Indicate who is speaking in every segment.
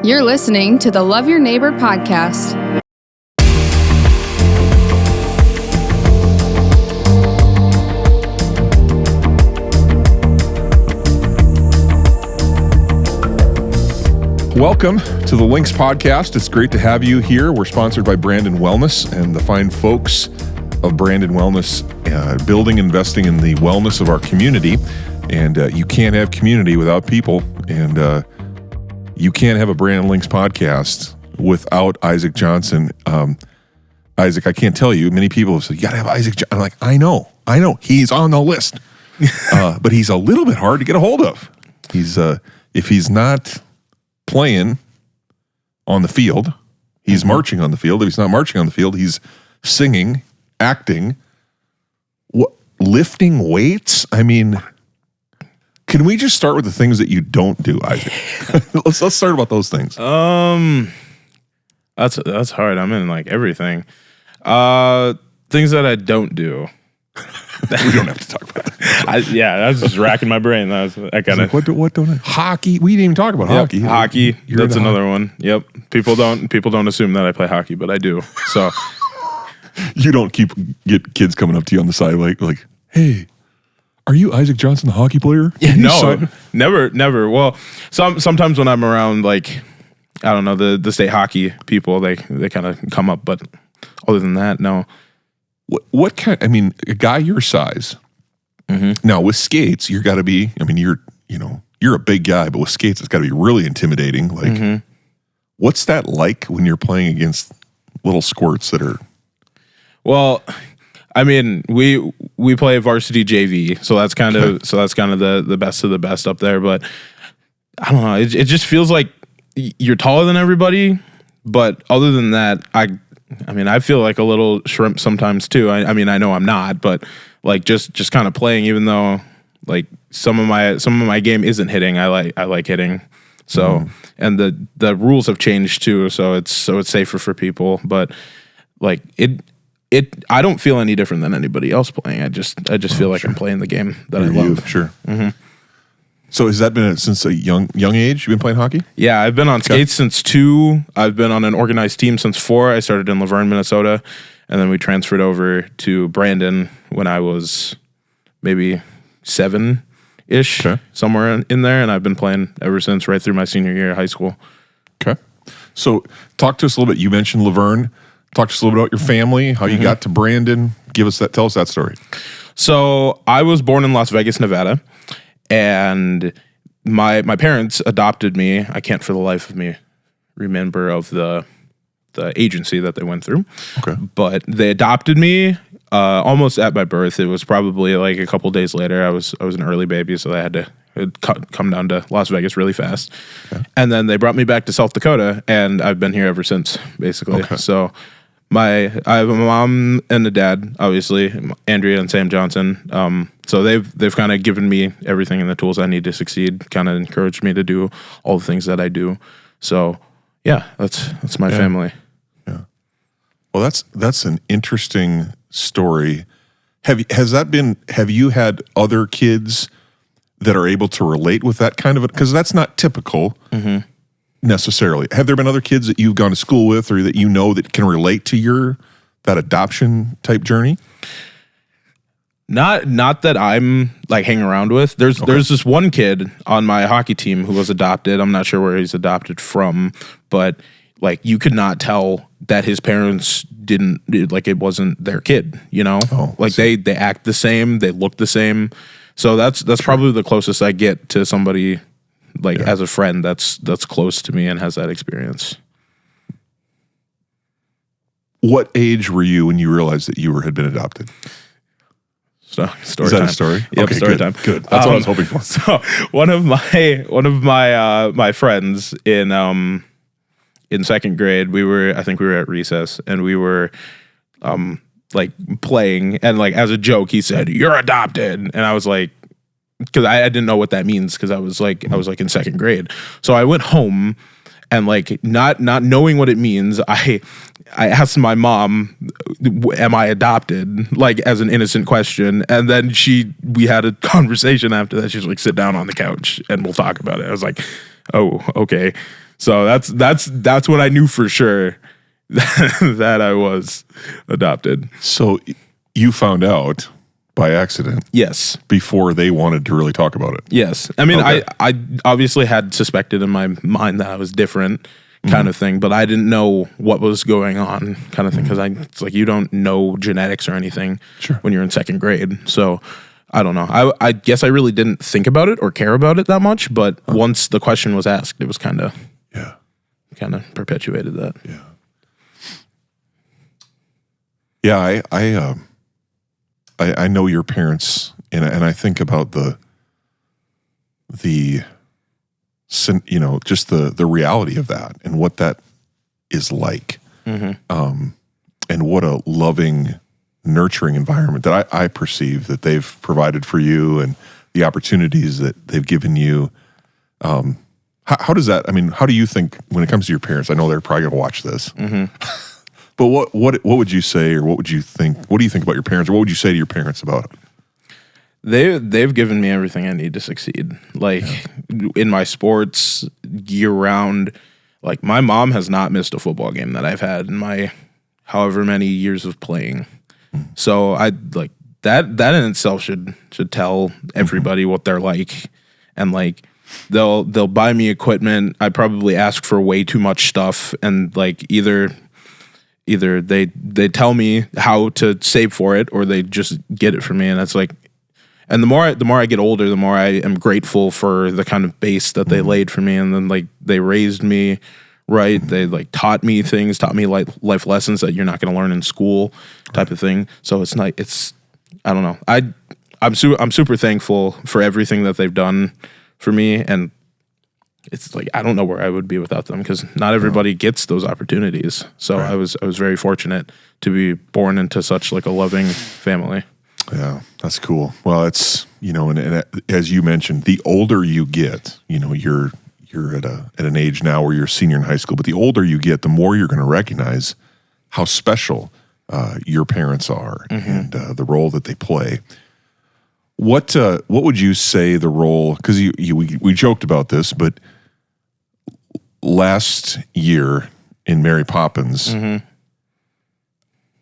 Speaker 1: You're listening to the Love Your Neighbor podcast.
Speaker 2: Welcome to the L.Y.N.X podcast. It's great to have you here. We're sponsored by Brandon Wellness and the fine folks of Brandon Wellness, building, investing in the wellness of our community. And you can't have community without people. And you can't have a Brandon L.Y.N.X podcast without Isaac Johnson. Isaac, I can't tell you, many people have said, you got to have Isaac Johnson. I'm like, I know. He's on the list. But he's a little bit hard to get a hold of. If he's not playing on the field, he's marching on the field. If he's not marching on the field, he's singing, acting, lifting weights. I mean, can we just start with the things that you don't do, Isaac? let's start about those things.
Speaker 3: That's hard. I'm in like everything. Things that I don't do.
Speaker 2: We don't have to talk about that.
Speaker 3: I was just racking my brain. I kind of
Speaker 2: like, what don't I? Hockey. We didn't even talk about hockey.
Speaker 3: Hockey. That's another one. Yep. People don't assume that I play hockey, but I do. So
Speaker 2: you don't get kids coming up to you on the side like, hey, are you Isaac Johnson, the hockey player?
Speaker 3: Yeah, no, never. Well, sometimes when I'm around, like, I don't know, the state hockey people, they kind of come up, but other than that, no.
Speaker 2: What kind? I mean, a guy your size. Mm-hmm. Now with skates, you're got to be. I mean, you're a big guy, but with skates, it's got to be really intimidating. Like, what's that like when you're playing against little squirts that are?
Speaker 3: Well, I mean, we play varsity JV, so that's kind of the best of the best up there. But I don't know. It just feels like you're taller than everybody, but other than that, I mean, I feel like a little shrimp sometimes too. I mean, I know I'm not, but like just kind of playing, even though like some of my game isn't hitting. I like hitting. So and the rules have changed too, so it's safer for people. But like I don't feel any different than anybody else playing. I just feel like I'm playing the game that I love.
Speaker 2: Sure. Mm-hmm. So has that been since a young age? You've been playing hockey?
Speaker 3: Yeah, I've been on skates since 2. I've been on an organized team since 4. I started in L.Y.N.X, Minnesota, and then we transferred over to Brandon when I was maybe 7-ish, somewhere in there, and I've been playing ever since, right through my senior year of high school. Okay.
Speaker 2: So talk to us a little bit. You mentioned L.Y.N.X. Talk to us a little bit about your family, how you got to Brandon. Tell us that story.
Speaker 3: So I was born in Las Vegas, Nevada. And my parents adopted me. I can't for the life of me remember of the agency that they went through. Okay. But they adopted me almost at my birth. It was probably like a couple days later. I was an early baby, so I had to come down to Las Vegas really fast. Okay. And then they brought me back to South Dakota, and I've been here ever since, basically. Okay. So I have a mom and a dad, obviously, Andrea and Sam Johnson. So they've kind of given me everything and the tools I need to succeed, kind of encouraged me to do all the things that I do. So yeah, that's my family.
Speaker 2: Yeah. Well, that's an interesting story. Have you had other kids that are able to relate with that kind of it? Because that's not typical. Mm-hmm. Necessarily. Have there been other kids that you've gone to school with or that you know that can relate to that adoption type journey?
Speaker 3: Not that I'm like hanging around with. There's this one kid on my hockey team who was adopted. I'm not sure where he's adopted from, but like you could not tell that his parents it wasn't their kid, you know? Oh, like they act the same, they look the same. So that's probably the closest I get to somebody as a friend that's close to me and has that experience.
Speaker 2: What age were you when you realized that you had been adopted?
Speaker 3: Story
Speaker 2: Is that
Speaker 3: time.
Speaker 2: A story?
Speaker 3: Yep,
Speaker 2: okay,
Speaker 3: story
Speaker 2: good,
Speaker 3: time.
Speaker 2: Good. That's what I was hoping for.
Speaker 3: So one of my friends in second grade, I think we were at recess and we were like playing, and like as a joke he said, "You're adopted," and I was like, because I didn't know what that means because I was like in second grade. So I went home and like not knowing what it means, I asked my mom, "Am I adopted?" Like as an innocent question, and then we had a conversation after that. She's like, "Sit down on the couch and we'll talk about it." I was like, "Oh, okay." So that's what I knew for sure that I was adopted.
Speaker 2: So you found out by accident.
Speaker 3: Yes.
Speaker 2: Before they wanted to really talk about it.
Speaker 3: Yes. I mean,
Speaker 2: Okay.
Speaker 3: I obviously had suspected in my mind that I was different kind of thing, but I didn't know what was going on kind of thing, because it's like you don't know genetics or anything when you're in second grade. So I don't know. I guess I really didn't think about it or care about it that much, but once the question was asked, it was kind of perpetuated that.
Speaker 2: Yeah. Yeah, I know your parents, and I think about just the reality of that and what that is like, and what a loving, nurturing environment that I perceive that they've provided for you, and the opportunities that they've given you. How does that? I mean, how do you think when it comes to your parents? I know they're probably going to watch this. But what would you say, or what would you think? What do you think about your parents, or what would you say to your parents about it?
Speaker 3: They've given me everything I need to succeed. Like in my sports, year round. Like my mom has not missed a football game that I've had in my however many years of playing. So I like that in itself should tell everybody what they're like, and like they'll buy me equipment. I probably ask for way too much stuff, and like either they tell me how to save for it, or they just get it for me. And that's like, and the more I get older, the more I am grateful for the kind of base that they laid for me. And then like they raised me right. They like taught me things, taught me like life lessons that you're not going to learn in school type of thing. So it's not, I don't know. I'm super thankful for everything that they've done for me. And it's like, I don't know where I would be without them, because not everybody gets those opportunities. So I was very fortunate to be born into such like a loving family.
Speaker 2: Yeah, that's cool. Well, it's, and as you mentioned, the older you get, you're at an age now where you're a senior in high school, but the older you get, the more you're going to recognize how special your parents are, and the role that they play. What would you say the role? Because we joked about this, but last year in Mary Poppins,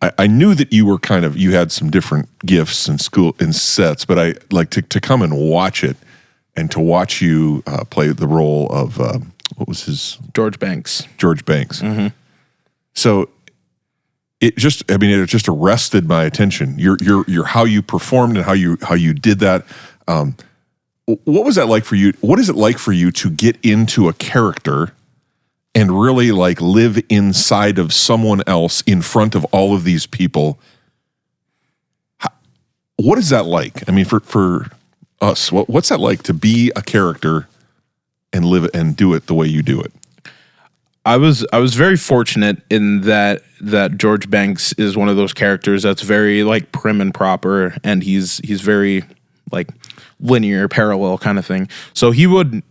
Speaker 2: I knew that you were you had some different gifts in school in sets, but I like to come and watch it, and to watch you play the role of what was his
Speaker 3: George Banks.
Speaker 2: So it just arrested my attention. Your how you performed and how you did that. What was that like for you? What is it like for you to get into a character and really like live inside of someone else in front of all of these people? What is that like? I mean, for us, what's that like to be a character and live it and do it the way you do it?
Speaker 3: I was very fortunate in that George Banks is one of those characters that's very like prim and proper, and he's very like linear, parallel kind of thing. So he wouldn't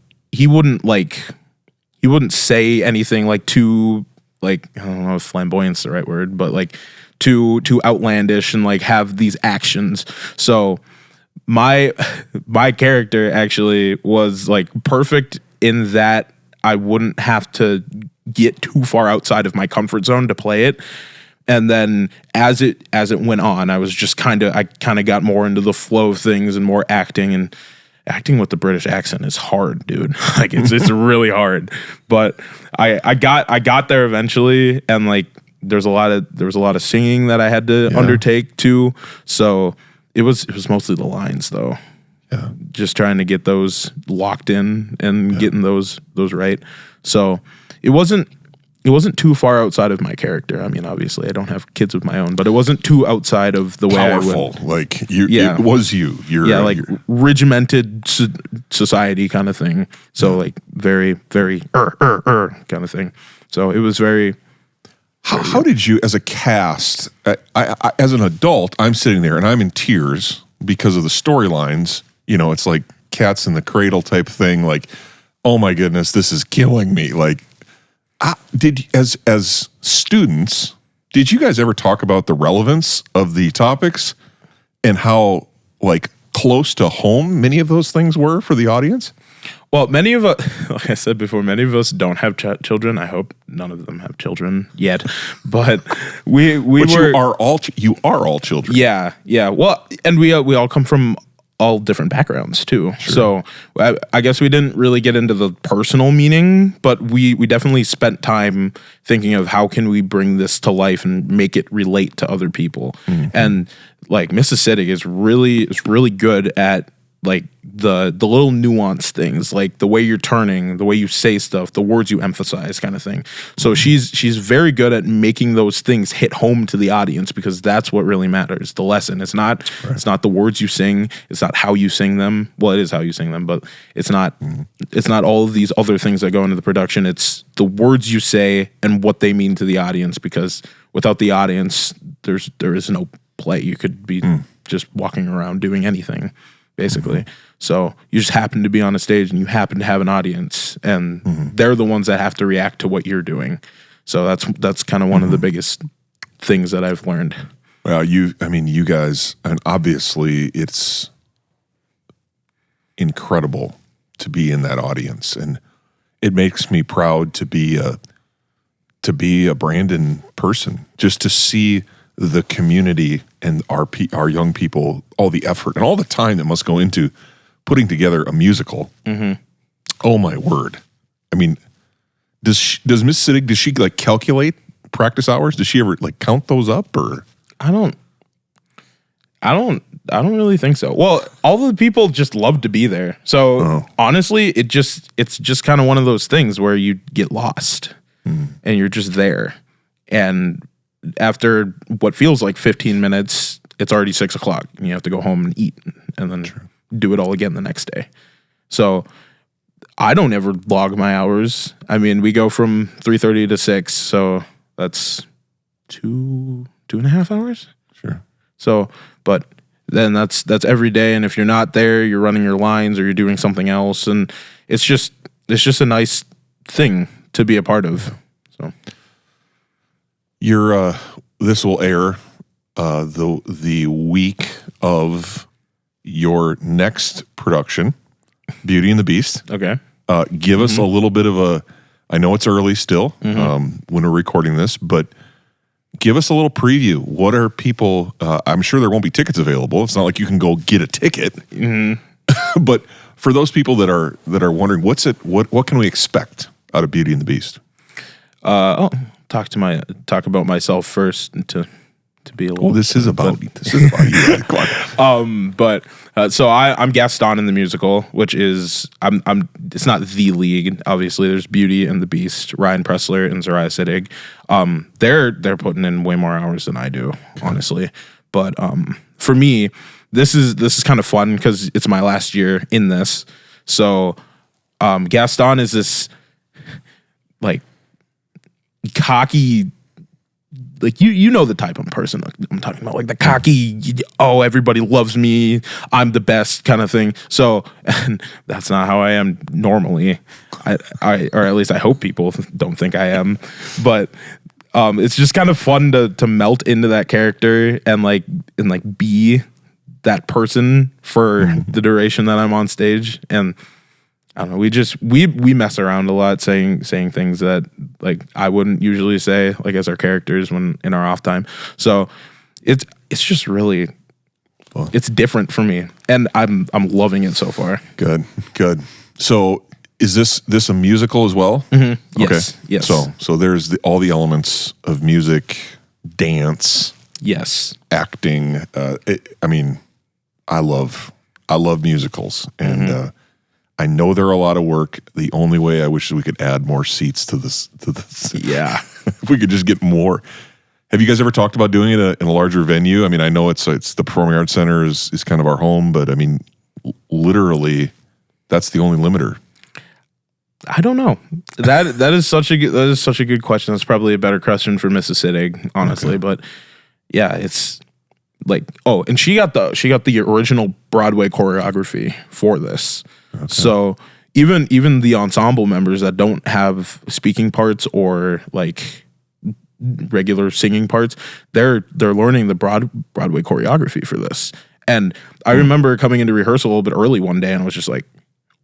Speaker 3: say anything like too, like, I don't know if flamboyant's the right word, but like too outlandish and like have these actions. So my character actually was like perfect in that I wouldn't have to get too far outside of my comfort zone to play it. And then as it went on, I kind of got more into the flow of things and more acting, and acting with the British accent is hard, dude. Like it's really hard. But I got there eventually, and like there was a lot of singing that I had to undertake too. So it was mostly the lines though. Yeah. Just trying to get those locked in and getting those right. So it wasn't too far outside of my character. I mean, obviously I don't have kids of my own, but it wasn't too outside of the way I would.
Speaker 2: Like you, it was you.
Speaker 3: Regimented society kind of thing. So like very, very kind of thing. So it was very.
Speaker 2: How did you, as a cast, I as an adult, I'm sitting there and I'm in tears because of the storylines. It's like cats in the cradle type thing. Like, oh my goodness, this is killing me. Like, as students, did you guys ever talk about the relevance of the topics and how like close to home many of those things were for the audience?
Speaker 3: Well, many of us, like I said before, many of us don't have children. I hope none of them have children yet, but we
Speaker 2: But
Speaker 3: were.
Speaker 2: you are all children.
Speaker 3: Yeah. Well, and we all come from all different backgrounds too. Sure. So I guess we didn't really get into the personal meaning, but we definitely spent time thinking of how can we bring this to life and make it relate to other people. Mm-hmm. And like Mississippi is really good at like the little nuanced things, like the way you're turning, the way you say stuff, the words you emphasize, kind of thing. So she's very good at making those things hit home to the audience, because that's what really matters. The lesson. It's not the words you sing. It's not how you sing them. Well, it is how you sing them, but it's not all of these other things that go into the production. It's the words you say and what they mean to the audience, because without the audience, there is no play. You could be just walking around doing anything, basically. So you just happen to be on a stage and you happen to have an audience, and they're the ones that have to react to what you're doing. So that's kind of one of the biggest things that I've learned.
Speaker 2: Well, you guys, and obviously it's incredible to be in that audience, and it makes me proud to be a Brandon person, just to see the community and our young people, all the effort and all the time that must go into putting together a musical. Oh my word! I mean, does Miss Siddig, does she like calculate practice hours? Does she ever like count those up, or?
Speaker 3: I don't really think so. Well, all the people just love to be there. So honestly, it's just kind of one of those things where you get lost and you're just there, and after what feels like 15 minutes, it's already 6 o'clock and you have to go home and eat and then do it all again the next day. So I don't ever log my hours. I mean, we go from 3:30 to 6, so that's 2.5 hours.
Speaker 2: Sure.
Speaker 3: So, but then that's every day. And if you're not there, you're running your lines or you're doing something else. And it's just a nice thing to be a part of. So
Speaker 2: this will air the week of your next production, Beauty and the Beast.
Speaker 3: Okay.
Speaker 2: Give us a little bit of I know it's early still when we're recording this, but give us a little preview. What are people, I'm sure there won't be tickets available. It's not like you can go get a ticket. But for those people that are wondering, what can we expect out of Beauty and the Beast?
Speaker 3: Talk about myself first to be a little.
Speaker 2: This is about you.
Speaker 3: But so I'm Gaston in the musical, which is I'm. It's not the lead. Obviously, there's Beauty and the Beast, Ryan Pressler and Zariah Siddig. They're putting in way more hours than I do, honestly. But for me, this is kind of fun because it's my last year in this. So Gaston is this like cocky, like you know the type of person I'm talking about, like the cocky, everybody loves me, I'm the best kind of thing. So, and that's not how I am normally. I or at least I hope people don't think I am. But it's just kind of fun to melt into that character and be that person for the duration that I'm on stage. And I don't know, we mess around a lot saying things that like I wouldn't usually say, like as our characters when in our off time. So it's just really fun. It's different for me, and I'm loving it so far.
Speaker 2: Good. So is this a musical as well?
Speaker 3: Mm-hmm. Yes.
Speaker 2: Okay.
Speaker 3: Yes.
Speaker 2: So there's all the elements of music, dance,
Speaker 3: yes,
Speaker 2: acting. I love musicals, and I know they're a lot of work. The only way I wish we could add more seats to this.
Speaker 3: Yeah.
Speaker 2: If we could just get more. Have you guys ever talked about doing it in a larger venue? I mean, I know it's the Performing Arts Center is kind of our home, but I mean, literally, that's the only limiter.
Speaker 3: I don't know. That is such a good question. That's probably a better question for Mrs. Siddig, honestly. Okay. But yeah, it's like and she got the original Broadway choreography for this. Okay. So even the ensemble members that don't have speaking parts or like regular singing parts, they're learning the Broadway choreography for this. And I remember coming into rehearsal a little bit early one day and I was just like,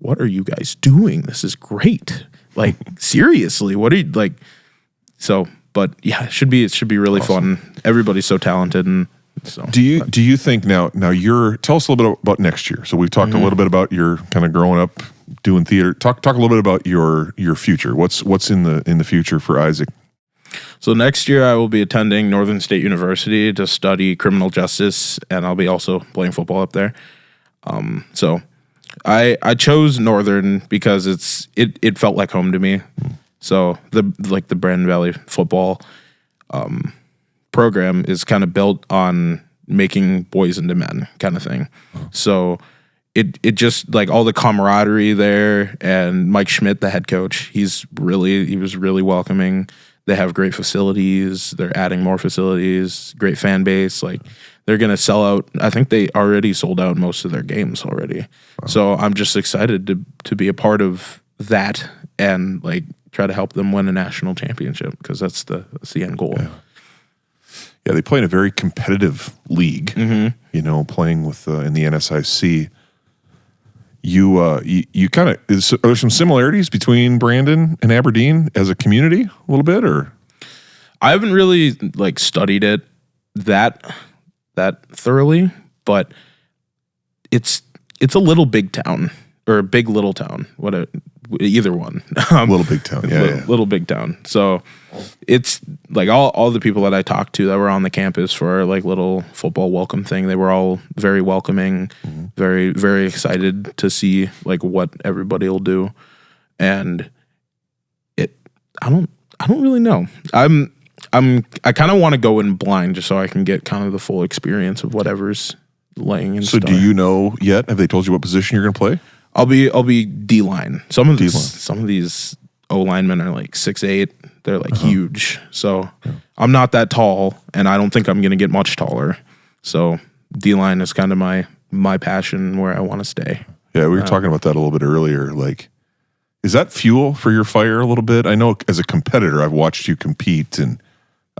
Speaker 3: what are you guys doing? This is great. Like, seriously, what are you like? So, but yeah, it should be really fun. Everybody's so talented. And so,
Speaker 2: do you think now tell us a little bit about next year. So we've talked a little bit about your kind of growing up doing theater. Talk a little bit about your future. What's in the future for Isaac?
Speaker 3: So next year I will be attending Northern State University to study criminal justice, and I'll be also playing football up there. So I chose Northern because it felt like home to me. So the Brandon Valley football program is kind of built on making boys into men kind of thing. So it just like all the camaraderie there, and Mike Schmidt, the head coach, he was really welcoming. They have great facilities. They're adding more facilities, great fan base. Like, they're going to sell out. I think they already sold out most of their games already. Wow. So I'm just excited to be a part of that and like try to help them win a national championship, because that's the end goal.
Speaker 2: Yeah, they play in a very competitive league, you know, playing with in the NSIC. You kind of, are there some similarities between Brandon and Aberdeen as a community a little bit, or?
Speaker 3: I haven't really like studied it that thoroughly, but it's a little big town or a big little town. Either one.
Speaker 2: Little big town,
Speaker 3: little big town. So it's like all the people that I talked to that were on the campus for our like little football welcome thing, they were all very welcoming, very, very excited to see like what everybody will do. And I don't really know. I kind of want to go in blind just so I can get kind of the full experience of whatever's laying in
Speaker 2: store. So do you know yet? Have they told you what position you're going to play?
Speaker 3: I'll be D-line. Some of these O linemen are like 6'8". They're like huge. So I'm not that tall, and I don't think I'm going to get much taller. So D-line is kind of my passion, where I want to stay.
Speaker 2: Yeah, we were talking about that a little bit earlier. Like, is that fuel for your fire a little bit? I know as a competitor, I've watched you compete, and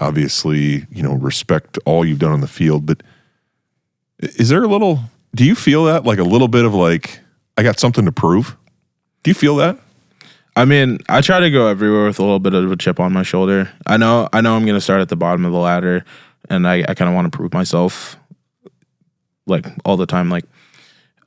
Speaker 2: obviously, you know, respect all you've done on the field. But is there do you feel that, like a little bit of like, I got something to prove? Do you feel that?
Speaker 3: I mean, I try to go everywhere with a little bit of a chip on my shoulder. I know I'm going to start at the bottom of the ladder, and I kind of want to prove myself like all the time. Like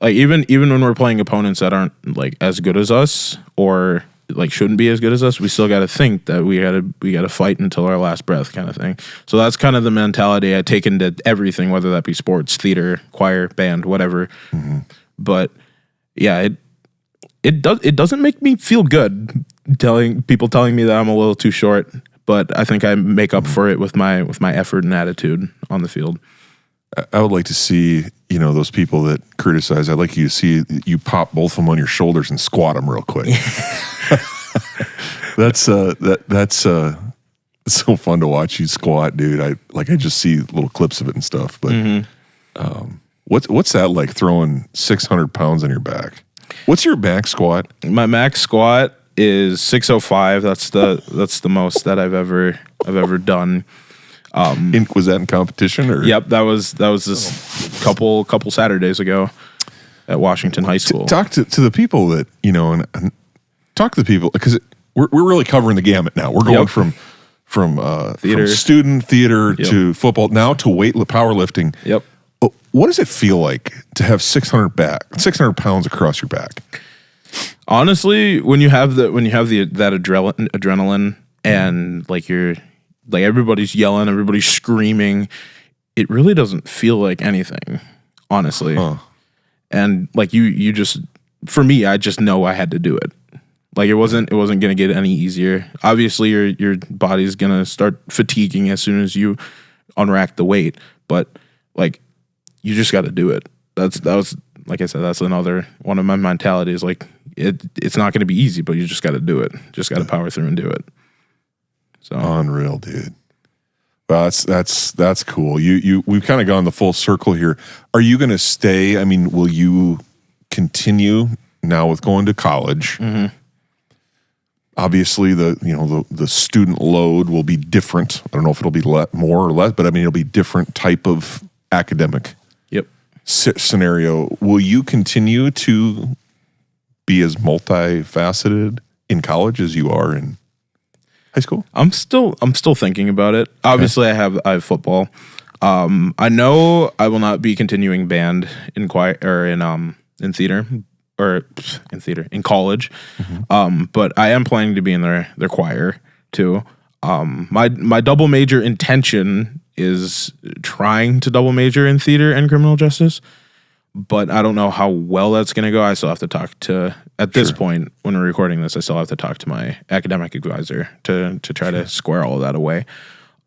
Speaker 3: even when we're playing opponents that aren't like as good as us or like shouldn't be as good as us, we still got to think that we got to fight until our last breath kind of thing. So that's kind of the mentality I take into everything, whether that be sports, theater, choir, band, whatever. But yeah, it doesn't make me feel good telling me that I'm a little too short, but I think I make up for it with my effort and attitude on the field.
Speaker 2: I would like to see, you know, those people that criticize. I'd like you to see you pop both of them on your shoulders and squat them real quick. That's it's so fun to watch you squat, dude. I just see little clips of it and stuff. But what's that like, throwing 600 pounds on your back? What's your max squat? My max squat
Speaker 3: is 605. That's the most that I've ever done.
Speaker 2: Was that in competition or?
Speaker 3: Yep, that was this couple Saturdays ago at Washington High School.
Speaker 2: Talk to the people that, you know, and talk to the people, because we're really covering the gamut now. We're going from theater, from student theater to football, now to powerlifting.
Speaker 3: Yep.
Speaker 2: What does it feel like to have 600 pounds across your back?
Speaker 3: Honestly, when you have that adrenaline and like everybody's yelling, everybody's screaming, it really doesn't feel like anything, honestly. And like you just, for me, I just know I had to do it. Like it wasn't going to get any easier. Obviously your body's going to start fatiguing as soon as you unrack the weight, but like you just got to do it. That was, like I said, that's another one of my mentalities. Like it's not going to be easy, but you just got to do it. Just got to power through and do it. So
Speaker 2: unreal, dude. Well, that's cool. We've kind of gone the full circle here. Are you going to stay? I mean, will you continue now with going to college? Obviously, the student load will be different. I don't know if it'll be more or less, but I mean, it'll be different type of academic scenario. Will you continue to be as multifaceted in college as you are in high school?
Speaker 3: I'm still thinking about it. Obviously, I have football. I know I will not be continuing band in theater in college. But I am planning to be in their choir too. My double major intention is trying to double major in theater and criminal justice, but I don't know how well that's going to go. I still have to talk to, at this point when we're recording this, I still have to talk to my academic advisor to try to square all of that away.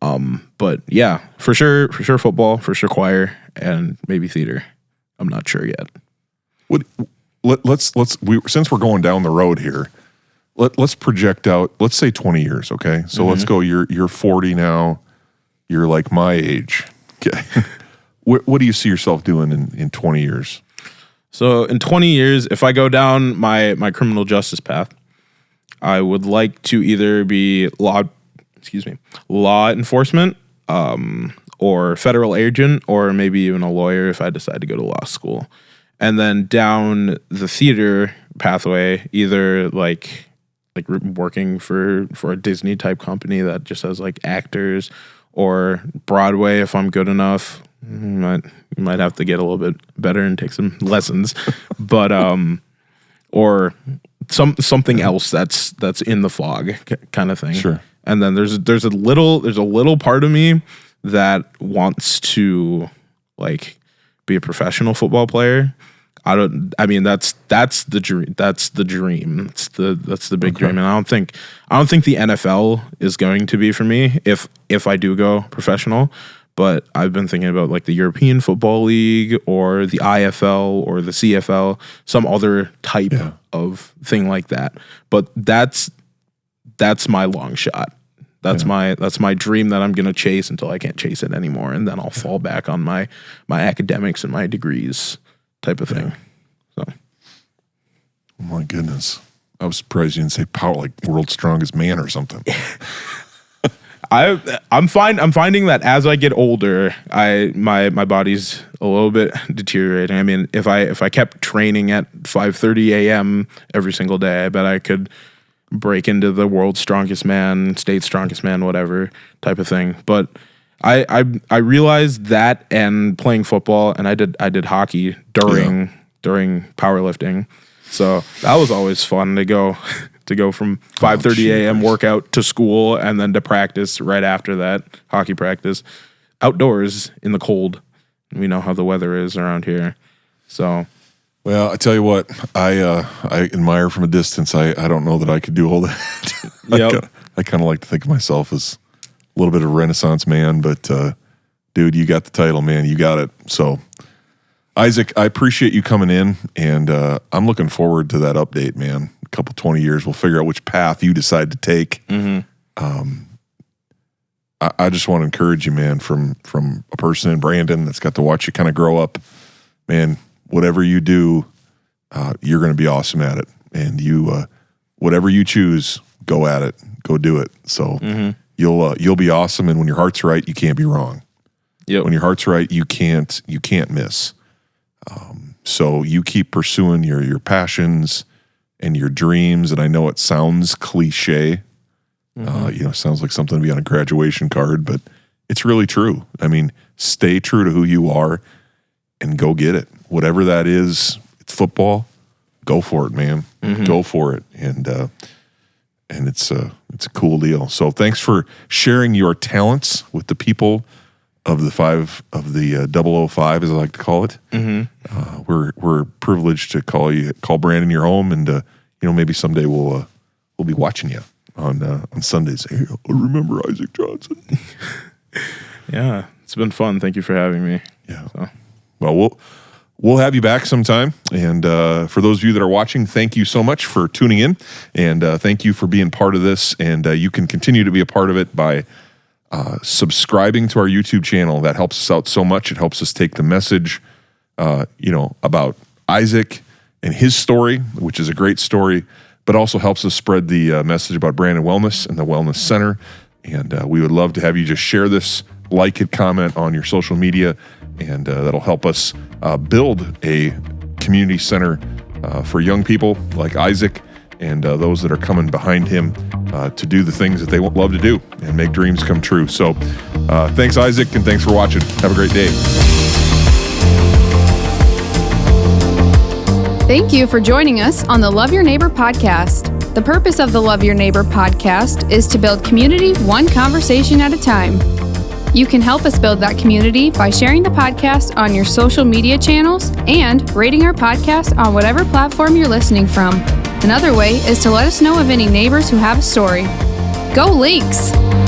Speaker 3: But yeah, for sure football, for sure choir, and maybe theater. I'm not sure yet.
Speaker 2: Since we're going down the road here, let's project out, let's say 20 years, okay? So let's go, you're 40 now, you're like my age. Okay. What do you see yourself doing in 20 years?
Speaker 3: So in 20 years, if I go down my criminal justice path, I would like to either be law enforcement, or federal agent, or maybe even a lawyer if I decide to go to law school. And then down the theater pathway, either like working for a Disney type company that just has like actors, or Broadway if I'm good enough. You might have to get a little bit better and take some lessons, but or something else that's in the fog kind of thing.
Speaker 2: Sure.
Speaker 3: And then there's a little part of me that wants to like be a professional football player. That's the dream. That's the dream. That's the big dream. And I don't think the NFL is going to be for me if I do go professional. But I've been thinking about like the European Football League or the IFL or the CFL, some other type of thing like that. But that's my long shot. That's my dream that I'm gonna chase until I can't chase it anymore, and then I'll fall back on my academics and my degrees type of thing. So,
Speaker 2: oh my goodness, I was surprised you didn't say world's strongest man or something.
Speaker 3: I'm finding that as I get older, my body's a little bit deteriorating. I mean, if I kept training at 5:30 a.m. every single day, I bet I could break into the world's strongest man, state's strongest man, whatever type of thing. But I realized that, and playing football, and I did hockey during powerlifting, so that was always fun to go from 5:30 a.m. workout to school and then to practice right after that, hockey practice, outdoors in the cold. We know how the weather is around here, so.
Speaker 2: Well, I tell you what, I admire from a distance. I don't know that I could do all that.
Speaker 3: Yep.
Speaker 2: I kind of like to think of myself as a little bit of a Renaissance man, but dude, you got the title, man. You got it. So, Isaac, I appreciate you coming in, and I'm looking forward to that update, man. A couple 20 years, we'll figure out which path you decide to take. I just want to encourage you, man, from a person in Brandon that's got to watch you kind of grow up, man. Whatever you do, you're going to be awesome at it. And you, whatever you choose, go at it, go do it. So you'll be awesome. And when your heart's right, you can't be wrong.
Speaker 3: Yep.
Speaker 2: When your heart's right, you can't miss. So you keep pursuing your passions and your dreams. And I know it sounds cliche. Sounds like something to be on a graduation card, but it's really true. I mean, stay true to who you are and go get it. Whatever that is, it's football. Go for it, man. Go for it, and it's a cool deal. So thanks for sharing your talents with the people of the 005, as I like to call it. We're privileged to call Brandon your home, and maybe someday we'll be watching you on Sundays. Hey, I remember Isaac Johnson.
Speaker 3: Yeah, it's been fun. Thank you for having me.
Speaker 2: Yeah. So. Well, we'll have you back sometime. And for those of you that are watching, thank you so much for tuning in. And thank you for being part of this. And you can continue to be a part of it by subscribing to our YouTube channel. That helps us out so much. It helps us take the message, about Isaac and his story, which is a great story, but also helps us spread the message about Brandon Wellness and the Wellness Center. And we would love to have you just share this, like it, comment on your social media, and that'll help us build a community center for young people like Isaac and those that are coming behind him to do the things that they love to do and make dreams come true. So thanks, Isaac, and thanks for watching. Have a great day.
Speaker 1: Thank you for joining us on the Love Your Neighbor podcast. The purpose of the Love Your Neighbor podcast is to build community one conversation at a time. You can help us build that community by sharing the podcast on your social media channels and rating our podcast on whatever platform you're listening from. Another way is to let us know of any neighbors who have a story. Go L.Y.N.X!